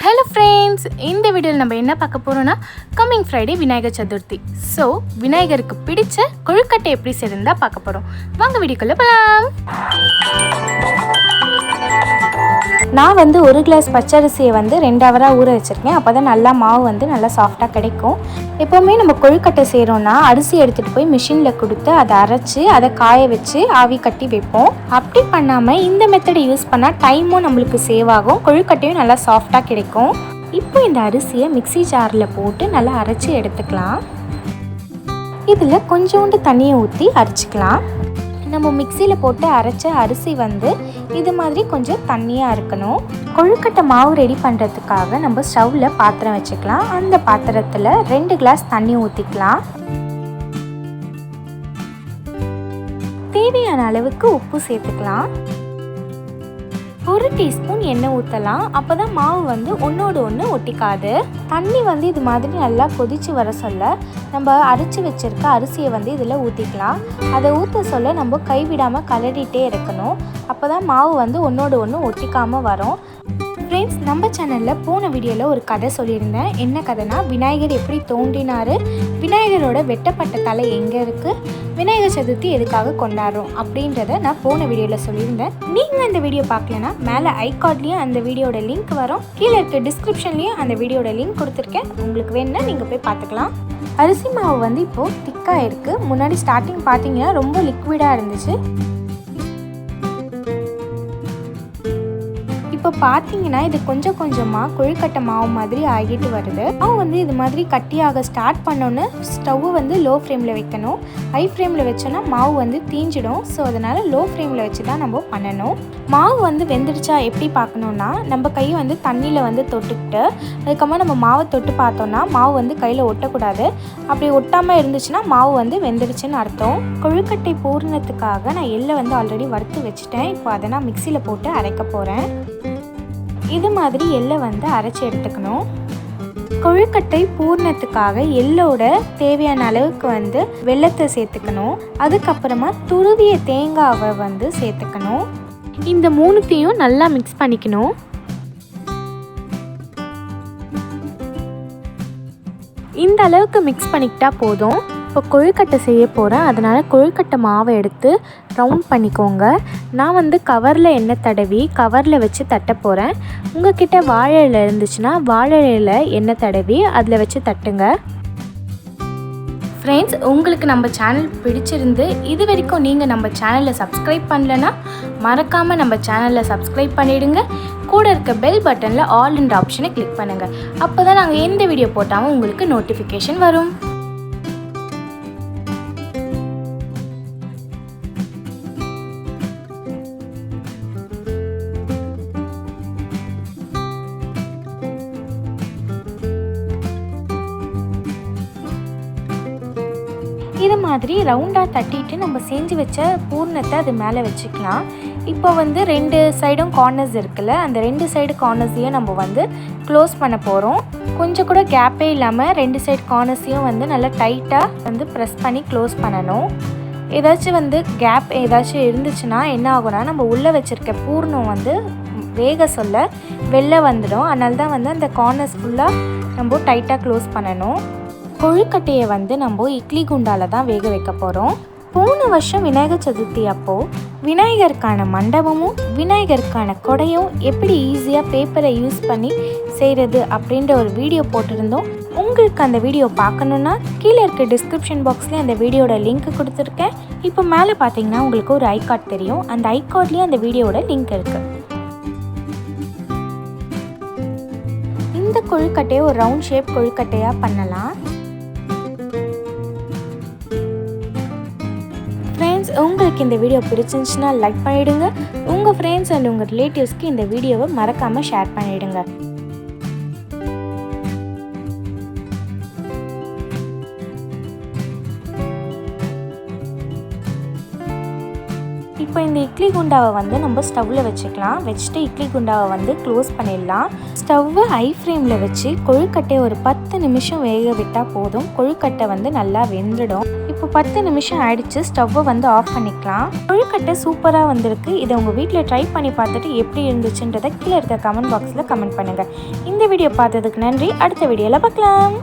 Hello friends, இந்த வீடியோல நம்ம என்ன பார்க்க போறோம்னா coming Friday Vinayagar Chaturthi. So விநாயகருக்கு பிடிச்ச கொழுக்கட்டை எப்படி செய்யறதுன்னு தான் பார்க்க போறோம். வாங்க வீடியோக்குள்ள போலாம். நான் வந்து ஒரு கிளாஸ் பச்சரிசியை வந்து 2 ஹவரா ஊற வச்சிருக்கேன். அப்பதான் நல்லா மாவு நல்லா சாஃப்ட்டா கிடைக்கும். எப்பவுமே நம்ம கொழுக்கட்டை செய்றோம்னா அரிசி எடுத்துட்டு போய் மிஷின்ல கொடுத்து அதை அரைச்சு அதை காய வச்சு ஆவி கட்டி வைப்போம். அப்படி பண்ணாம இந்த மெத்தடை யூஸ் பண்ணா டைமும் நம்மளுக்கு சேவ் ஆகும், கொழுக்கட்டையும் நல்லா சாஃப்ட்டா கிடைக்கும். இப்போ இந்த அரிசியை மிக்ஸி ஜார்ல போட்டு நல்லா அரைச்சு எடுத்துக்கலாம். இதுல கொஞ்சோண்டு தண்ணியை ஊற்றி அரைச்சிக்கலாம். நம்ம மிக்சியில் போட்டு அரைச்ச அரிசி இது மாதிரி கொஞ்சம் தண்ணியாக இருக்கணும். கொழுக்கட்டை மாவு ரெடி பண்ணுறதுக்காக நம்ம ஸ்டவ்வில் பாத்திரம் வச்சுக்கலாம். அந்த பாத்திரத்தில் 2 கிளாஸ் தண்ணி ஊற்றிக்கலாம். தேவையான அளவுக்கு உப்பு சேர்த்துக்கலாம். 1 டீஸ்பூன் எண்ணெய் ஊற்றலாம். அப்போ தான் மாவு ஒன்றோடு ஒன்று ஒட்டிக்காது. தண்ணி இது மாதிரி நல்லா கொதித்து வர சொல்ல நம்ம அரைச்சி வச்சுருக்க அரிசியை இதில் ஊற்றிக்கலாம். அதை ஊற்ற சொல்ல நம்ம கைவிடாமல் கலரிட்டே இருக்கணும். அப்போ தான் மாவு ஒன்றோடு ஒன்று ஒட்டிக்காமல் வரும். ஃப்ரெண்ட்ஸ், நம்ம சேனலில் போன வீடியோவில் ஒரு கதை சொல்லியிருந்தேன். என்ன கதைனா, விநாயகர் எப்படி தோன்றினார், விநாயகரோட வெட்டப்பட்ட தலை எங்கே இருக்குது, விநாயகர் சதுர்த்தி எதுக்காக கொண்டாடுறோம் அப்படின்றத நான் போன வீடியோவில் சொல்லியிருந்தேன். நீங்கள் அந்த வீடியோ பார்க்கலன்னா மேலே ஐகார்ட்லேயும் அந்த வீடியோட லிங்க் வரும், கீழே இருக்க டிஸ்கிரிப்ஷன்லேயும் அந்த வீடியோட லிங்க் கொடுத்துருக்கேன். உங்களுக்கு வேணுன்னா நீங்கள் போய் பார்த்துக்கலாம். அரிசி மாவு இப்போது திக்காக இருக்குது. முன்னாடி ஸ்டார்டிங் பார்த்தீங்கன்னா ரொம்ப லிக்விடாக இருந்துச்சு. இப்போ பார்த்தீங்கன்னா இது கொஞ்சம் கொஞ்சமாக கொழுக்கட்டை மாவு மாதிரி ஆகிட்டு வருது. மாவு இது மாதிரி கட்டியாக ஸ்டார்ட் பண்ணோன்னு ஸ்டவ்வை லோ ஃப்ளேமில் வைக்கணும். ஹை ஃப்ளேமில் வச்சோன்னா மாவு தீஞ்சிடும். ஸோ அதனால் லோ ஃப்ளேமில் வச்சு தான் நம்ம பண்ணணும். மாவு வெந்துடுச்சா எப்படி பார்க்கணுன்னா, நம்ம கையை தண்ணியில் தொட்டுக்கிட்டு அதுக்கப்புறமா நம்ம மாவை தொட்டு பார்த்தோன்னா மாவு கையில் ஒட்டக்கூடாது. அப்படி ஒட்டாமல் இருந்துச்சுன்னா மாவு வெந்துடுச்சுன்னு அர்த்தம். கொழுக்கட்டை பூரணத்துக்காக நான் எள்ளை ஆல்ரெடி வறுத்து வச்சுட்டேன். இப்போ அதை நான் மிக்சியில் போட்டு அரைக்க போகிறேன். இது மாதிரி எள்ளை அரைச்சி எடுத்துக்கணும். கொழுக்கட்டை பூர்ணத்துக்காக எள்ளோட தேவையான அளவுக்கு வெல்லத்தை சேர்த்துக்கணும். அதுக்கப்புறமா துருவிய தேங்காவை சேர்த்துக்கணும். இந்த 3த்தையும் நல்லா மிக்ஸ் பண்ணிக்கணும். இந்த அளவுக்கு மிக்ஸ் பண்ணிக்கிட்டா போதும். இப்போ கொழுக்கட்டை செய்ய போகிறேன். அதனால் கொழுக்கட்டை மாவை எடுத்து ரவுண்ட் பண்ணிக்கோங்க. நான் கவரில் எண்ணெய் தடவி கவரில் வச்சு தட்ட போகிறேன். உங்கள்கிட்ட வாழை இலை இருந்துச்சுன்னா வாழை இலை எண்ணெய் தடவி அதில் வச்சு தட்டுங்க. ஃப்ரெண்ட்ஸ், உங்களுக்கு நம்ம சேனல் பிடிச்சிருந்து இது வரைக்கும் நீங்கள் நம்ம சேனலை சப்ஸ்கிரைப் பண்ணலன்னா மறக்காமல் நம்ம சேனலை சப்ஸ்கிரைப் பண்ணிவிடுங்க. கூட இருக்க பெல் பட்டனில் ஆல்ன்ற ஆப்ஷனை கிளிக் பண்ணுங்கள். அப்போ தான் நாங்கள் எந்த வீடியோ போட்டாலும் உங்களுக்கு நோட்டிஃபிகேஷன் வரும். இது மாதிரி ரவுண்டாக தட்டிட்டு நம்ம செஞ்சு வச்ச பூர்ணத்தை அது மேலே வச்சுக்கலாம். இப்போ 2 சைடும் கார்னர்ஸ் இருக்குல்ல, அந்த 2 சைடு கார்னர்ஸையும் நம்ம க்ளோஸ் பண்ண போகிறோம். கொஞ்சம் கூட கேப்பே இல்லாமல் 2 சைடு கார்னர்ஸையும் நல்லா டைட்டாக ப்ரெஸ் பண்ணி க்ளோஸ் பண்ணணும். ஏதாச்சும் கேப் ஏதாச்சும் இருந்துச்சுன்னா என்ன ஆகும்னா, நம்ம உள்ளே வச்சுருக்க பூர்ணம் வேக சொல்ல வெளில வந்துடும். அதனால தான் அந்த கார்னர்ஸ் ஃபுல்லாக நம்ம டைட்டாக க்ளோஸ் பண்ணணும். கொழுக்கட்டையை நம்ம இட்லி குண்டால தான் வேக வைக்க போகிறோம். போன வருஷம் விநாயகர் சதுர்த்தி அப்போது விநாயகருக்கான மண்டபமும் விநாயகருக்கான கொடையும் எப்படி ஈஸியாக பேப்பரை யூஸ் பண்ணி செய்கிறது அப்படின்ற ஒரு வீடியோ போட்டிருந்தோம். உங்களுக்கு அந்த வீடியோ பார்க்கணுன்னா கீழே இருக்க டிஸ்கிரிப்ஷன் பாக்ஸ்லேயே அந்த வீடியோட லிங்க் கொடுத்துருக்கேன். இப்போ மேலே பார்த்தீங்கன்னா உங்களுக்கு ஒரு ஐகார்ட் தெரியும். அந்த ஐகார்ட்லேயும் அந்த வீடியோட லிங்க் இருக்குது. இந்த கொழுக்கட்டையை ஒரு ரவுண்ட் ஷேப் கொழுக்கட்டையாக பண்ணலாம். ஃப்ரெண்ட்ஸ், உங்களுக்கு இந்த வீடியோ பிடிச்சிருந்துச்சுன்னா லைக் பண்ணிவிடுங்க. உங்கள் ஃப்ரெண்ட்ஸ் அண்ட் உங்கள் ரிலேட்டிவ்ஸ்க்கு இந்த வீடியோவை மறக்காமல் ஷேர் பண்ணிவிடுங்க. இப்போ இந்த இட்லி குண்டாவை நம்ம ஸ்டவ்வில் வச்சுக்கலாம். வச்சுட்டு இட்லி குண்டாவை க்ளோஸ் பண்ணிடலாம். ஸ்டவ்வை ஹை ஃப்ளேமில் வச்சு கொழுக்கட்டையை ஒரு 10 நிமிஷம் வேக விட்டால் போதும். கொழுக்கட்டை நல்லா வெந்துடும். இப்போ 10 நிமிஷம் ஆயிடுச்சு. ஸ்டவ்வை வந்து ஆஃப் பண்ணிக்கலாம். கொழுக்கட்டை சூப்பராக வந்திருக்கு. இதை உங்கள் வீட்டில் ட்ரை பண்ணி பார்த்துட்டு எப்படி இருந்துச்சுன்றதை கீழே இருக்க கமெண்ட் பாக்ஸில் கமெண்ட் பண்ணுங்கள். இந்த வீடியோ பார்த்ததுக்கு நன்றி. அடுத்த வீடியோவில் பார்க்கலாம்.